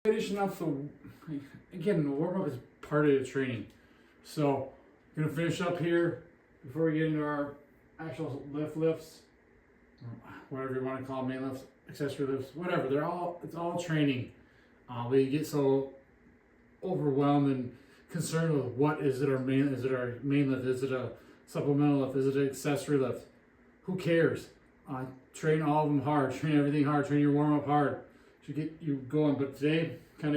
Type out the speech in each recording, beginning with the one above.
finishing up again, the warm up is part of the training. So I'm gonna finish up here before we get into our actual lifts, whatever you want to call them, main lifts, accessory lifts, whatever. It's all training. We get so overwhelmed and concerned with what is it our main lift? Is it a supplemental lift? Is it an accessory lift? Who cares? Train all of them hard. Train everything hard. Train your warm up hard to get you going. But today, I'm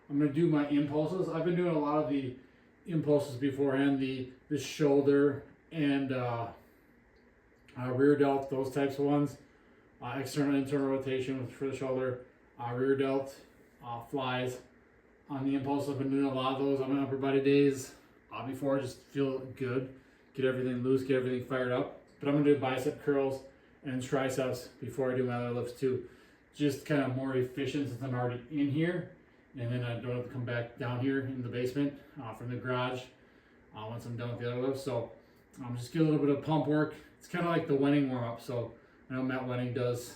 gonna do my impulses. I've been doing a lot of the impulses beforehand, the shoulder and rear delt, those types of ones. External, internal rotation for the shoulder, rear delt, flies. On the impulse, I've been doing a lot of those on my upper body days before, just feel good, get everything loose, get everything fired up. But I'm gonna do bicep curls and triceps before I do my other lifts too. Just kind of more efficient since I'm already in here, and then I don't have to come back down here in the basement from the garage once I'm done with the other lifts. So just get a little bit of pump work. It's kind of like the Wenning warm up. So I know Matt Wenning does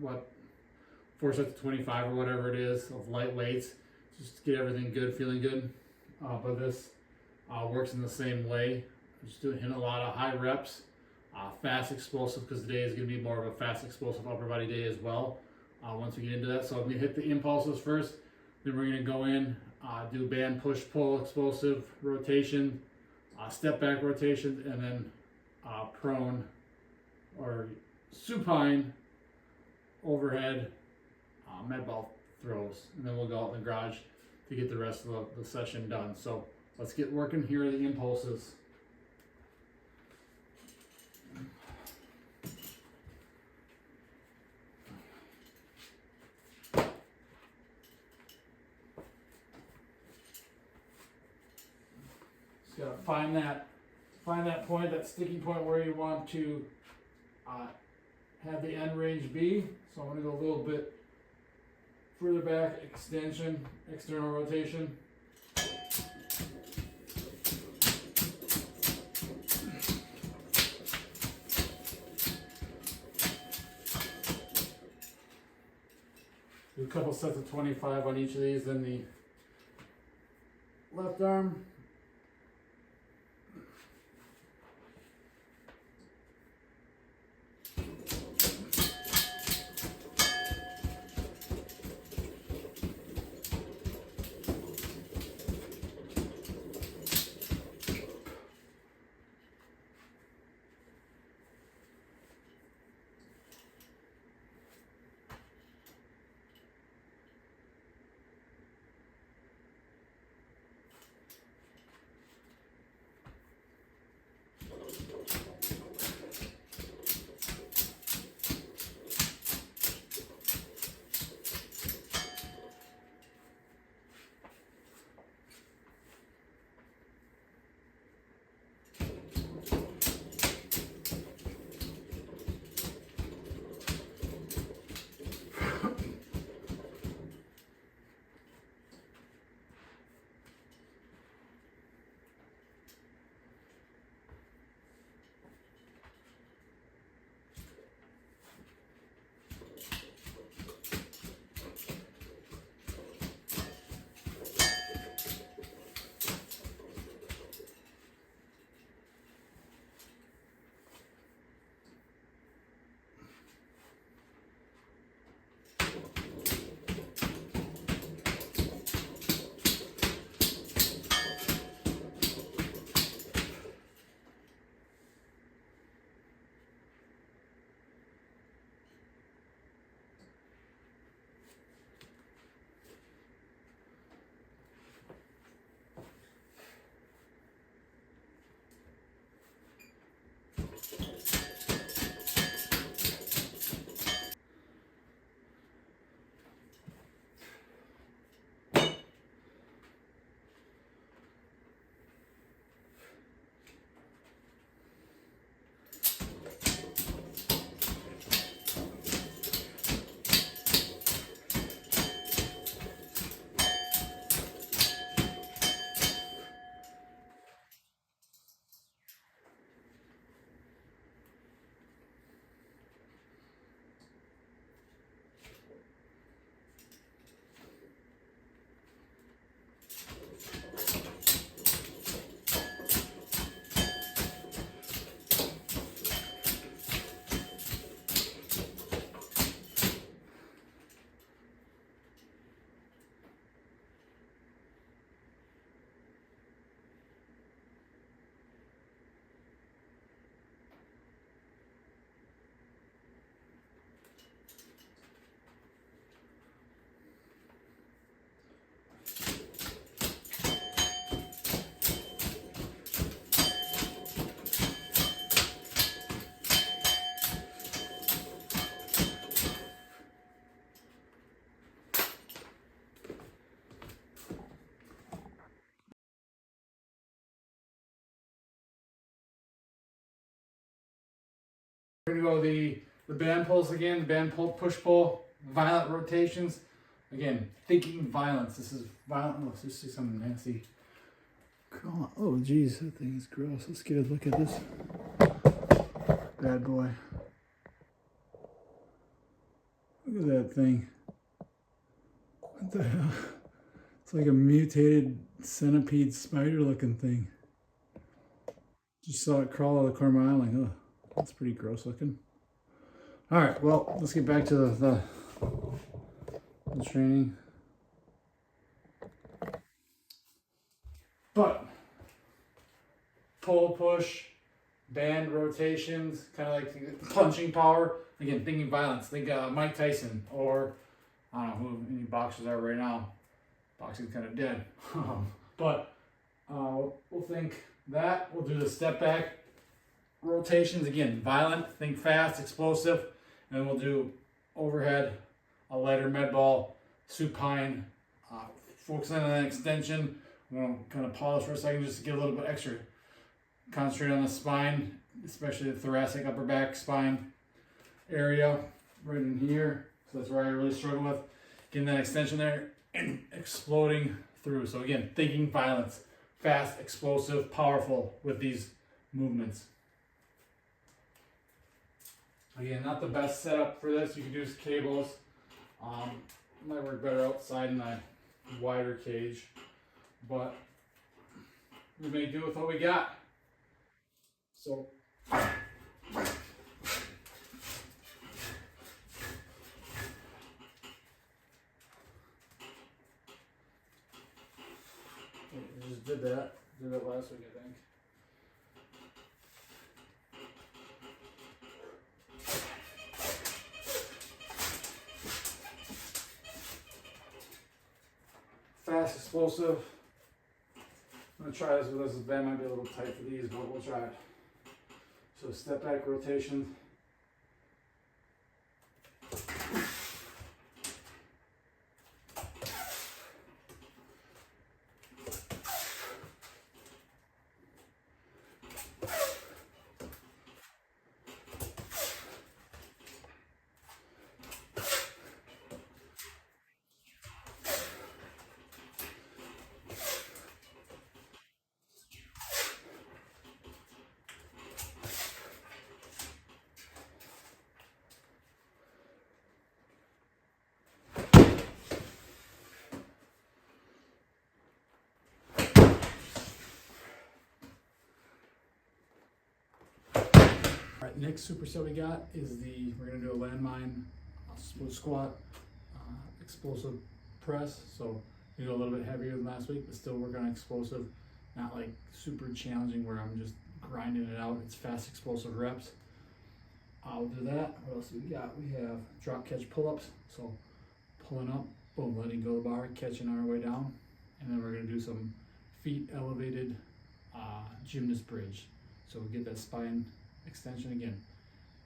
4 sets of 25 or whatever it is of light weights, just to get everything good, feeling good. But this works in the same way. I'm just hitting a lot of high reps, fast explosive, because today is going to be more of a fast explosive upper body day as well. Once we get into that, so I'm going to hit the impulses first. Then we're going to go in, do band push pull explosive rotation, step back rotation, and then prone or supine overhead med ball throws, and then we'll go out in the garage to get the rest of the session done. So let's get working. Here are the impulses. Just gotta find that point, that sticking point where you want to have the end range be. So I'm gonna go a little bit further back, extension, external rotation. Do a couple sets of 25 on each of these, then the left arm. go the band pulls again, band pull, push pull, violent rotations. Again, thinking violence. This is violent. Let's just see something nasty. Oh, geez, that thing is gross. Let's get a look at this bad boy. Look at that thing. What the hell? It's like a mutated centipede spider looking thing. Just saw it crawl out of the corner of my eye. Like, oh, that's pretty gross looking. All right, well, let's get back to the training. But pull, push, band rotations, kind of like punching power. Again, thinking violence. Think Mike Tyson, or I don't know who any boxers are right now. Boxing's kind of dead. But we'll think that. We'll do the step back rotations. Again, violent, think fast, explosive. And we'll do overhead, a lighter med ball, supine, focus on an extension. I'm going to kind of pause for a second just to get a little bit extra. Concentrate on the spine, especially the thoracic upper back spine area right in here. So that's where I really struggle with getting that extension there and exploding through. So again, thinking violence, fast, explosive, powerful with these movements. Again, not the best setup for this. You can use cables. Might work better outside in a wider cage, but we may do with what we got. So we just did that last week, I think. Fast, explosive. I'm going to try this with this. The band might be a little tight for these, but we'll try it. So step back rotation. All right, next superset we got is we're gonna do a landmine split squat, explosive press. So we do a little bit heavier than last week, but still work on explosive, not like super challenging where I'm just grinding it out. It's fast, explosive reps. I'll do that. What else do we got? We have drop catch pull-ups. So pulling up, boom, letting go of the bar, catching our way down. And then we're gonna do some feet elevated gymnast bridge. So we get that spine extension again.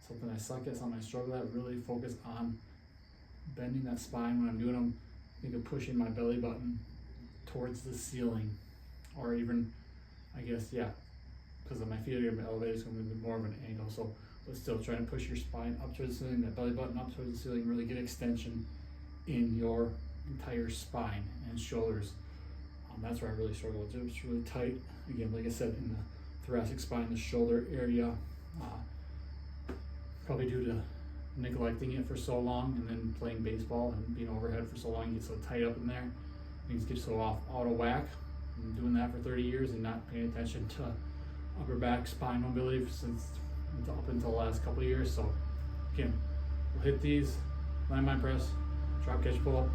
Something I suck at, something I struggle at. Really focus on bending that spine when I'm doing them. Think of pushing my belly button towards the ceiling, or even, I guess, yeah, because my feet are going to be elevated, it's going to be more of an angle. So, but still, try to push your spine up towards the ceiling, that belly button up towards the ceiling. Really get extension in your entire spine and shoulders. That's where I really struggle. It's really tight. Again, like I said, in the thoracic spine, the shoulder area. Probably due to neglecting it for so long, and then playing baseball and being overhead for so long, you get so tight up in there. Things get so out of whack. I'm doing that for 30 years and not paying attention to upper back spine mobility since up until the last couple of years. So again, we'll hit these, landmine press, drop catch pull up,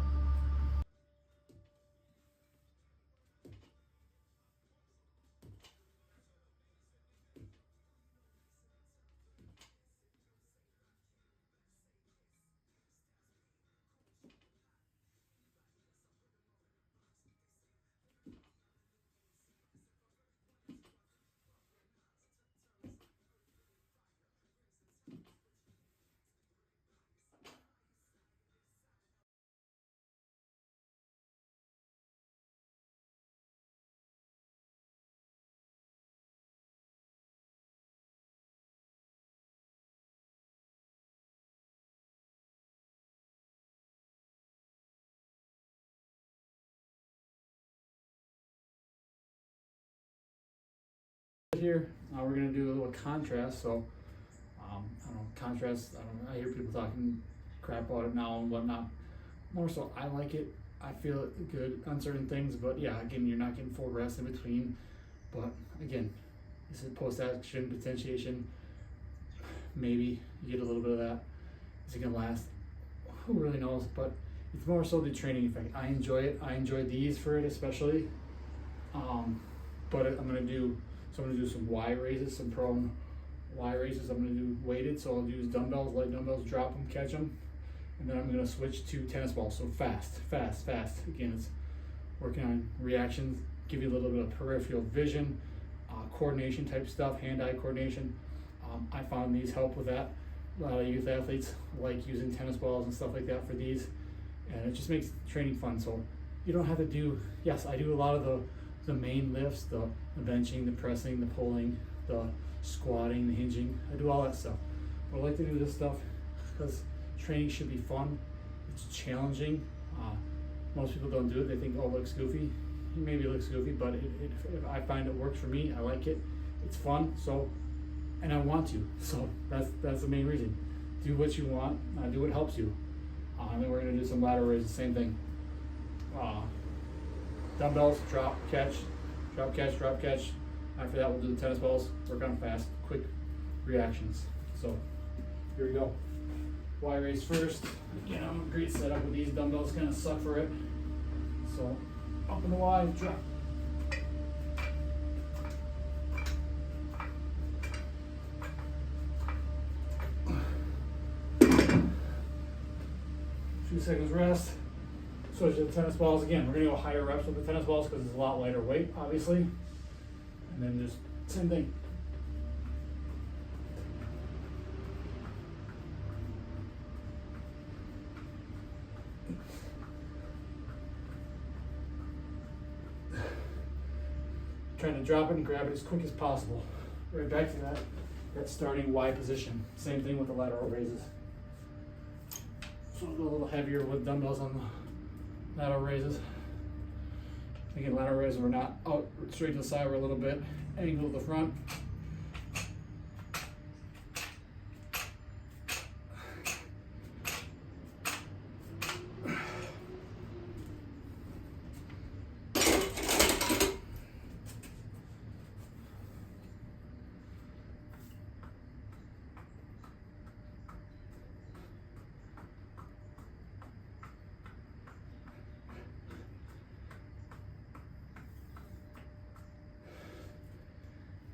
Here, we're gonna do a little contrast. So, I don't know, contrast. I hear people talking crap about it now and whatnot. More so, I like it. I feel it good on certain things, but yeah, again, you're not getting full rest in between. But again, this is post-action potentiation. Maybe you get a little bit of that. Is it gonna last? Who really knows? But it's more so the training effect. I enjoy it. I enjoy these for it especially. But I'm gonna do some Y raises, some prone Y raises. I'm gonna do weighted, so I'll use dumbbells, light dumbbells, drop them, catch them, and then I'm gonna switch to tennis balls. So fast. Again, it's working on reactions, give you a little bit of peripheral vision, coordination type stuff, hand-eye coordination. I found these help with that. A lot of youth athletes like using tennis balls and stuff like that for these, and it just makes training fun. So you don't have to do, yes, I do a lot of the main lifts, the benching, the pressing, the pulling, the squatting, the hinging. I do all that stuff. But I like to do this stuff because training should be fun. It's challenging. Most people don't do it. They think, oh, it looks goofy. Maybe it looks goofy, but if I find it works for me, I like it. It's fun. So, and I want to. So that's the main reason. Do what you want. Do what helps you. And then we're gonna do some lateral raises. Same thing. Dumbbells, drop, catch, drop, catch, drop, catch. After that, we'll do the tennis balls. Work on fast, quick reactions. So here we go. Y raise first. Again, I'm a great setup with these dumbbells. Kind of suck for it. So up in the Y, drop. Few seconds rest. Switch to the tennis balls again. We're gonna go higher reps with the tennis balls because it's a lot lighter weight, obviously. And then just same thing. Trying to drop it and grab it as quick as possible. Right back to that starting Y position. Same thing with the lateral raises. So I'll go a little heavier with dumbbells on the lateral raises. Again, lateral raises, we're not out straight to the side, we're a little bit angled to the front.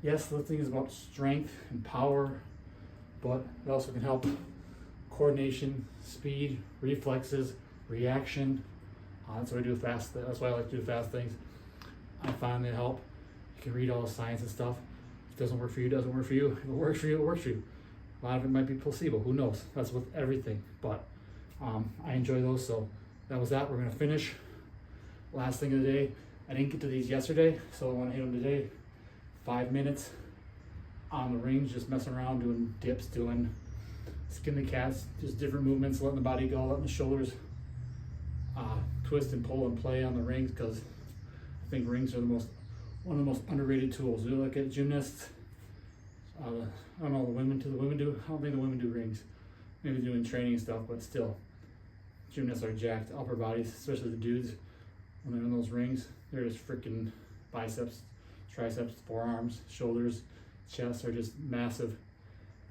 Yes, lifting is about strength and power, but it also can help coordination, speed, reflexes, reaction. That's why I do fast. That's why I like to do fast things. I find they help. You can read all the science and stuff. If it doesn't work for you, it doesn't work for you. If it works for you, it works for you. A lot of it might be placebo. Who knows? That's with everything. But I enjoy those. So that was that. We're gonna finish. Last thing of the day. I didn't get to these yesterday, so I want to hit them today. 5 minutes on the rings, just messing around, doing dips, doing skin the cats, just different movements, letting the body go, letting the shoulders twist and pull and play on the rings, because I think rings are one of the most underrated tools. You look at gymnasts, I don't know, the women do. I don't think the women do rings. Maybe doing training stuff, but still, gymnasts are jacked, upper bodies, especially the dudes. When they're in those rings, they're just freaking biceps, triceps, forearms, shoulders, chest are just massive,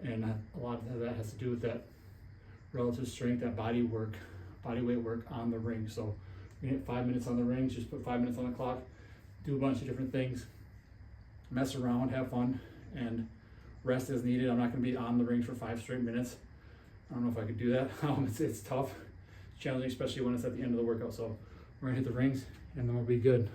and a lot of that has to do with that relative strength, that body weight work on the ring. So we hit 5 minutes on the rings, just put 5 minutes on the clock, do a bunch of different things, mess around, have fun, and rest as needed. I'm not going to be on the rings for 5 straight minutes. I don't know if I could do that. It's tough, it's challenging, especially when it's at the end of the workout. So we're going to hit the rings, and then we'll be good.